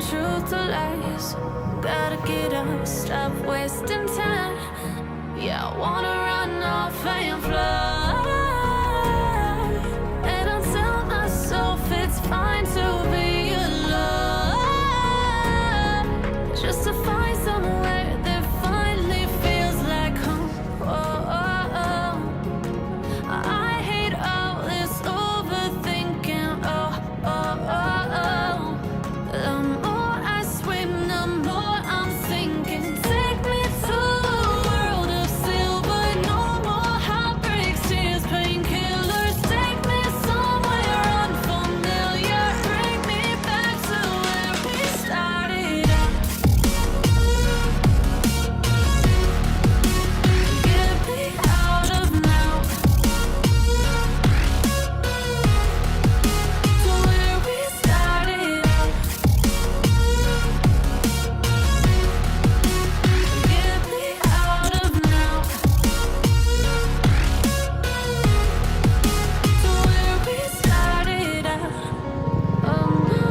truth to lies. Gotta get up, stop wasting time. Yeah, I wanna run off and fly. And I'll tell myself it's fine to be alone, just to find somewhere that finally feels like home. Oh, oh, oh. I hate all this overthinking. Oh, oh, oh, oh. The more I swim, the more I'm sinking. Take me to a world of silver. No more heartbreaks, tears, painkillers. Take me somewhere unfamiliar. Bring me back to where we started out. Get me out of now, to where we started out. Get me out of now, to where we started out. Oh no,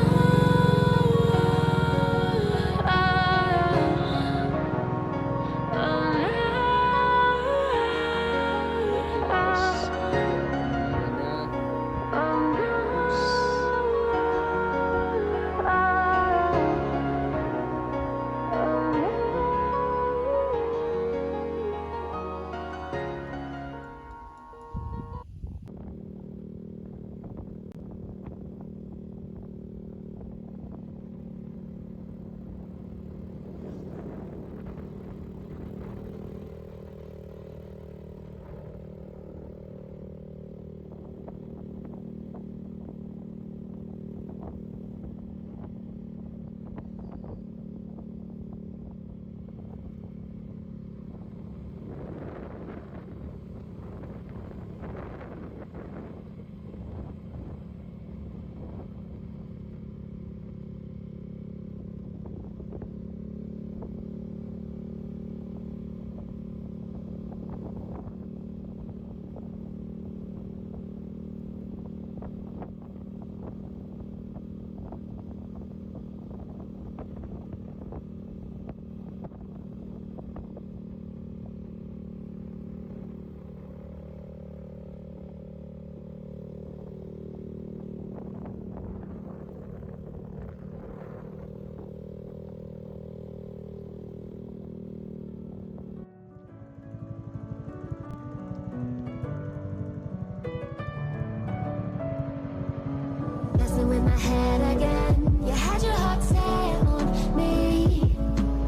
Messing with my head again. You had your heart set on me,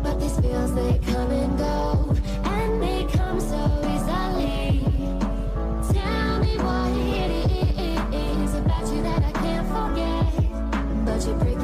but these feels they come and go, and they come so easily. Tell me what it is about you that I can't forget, but you break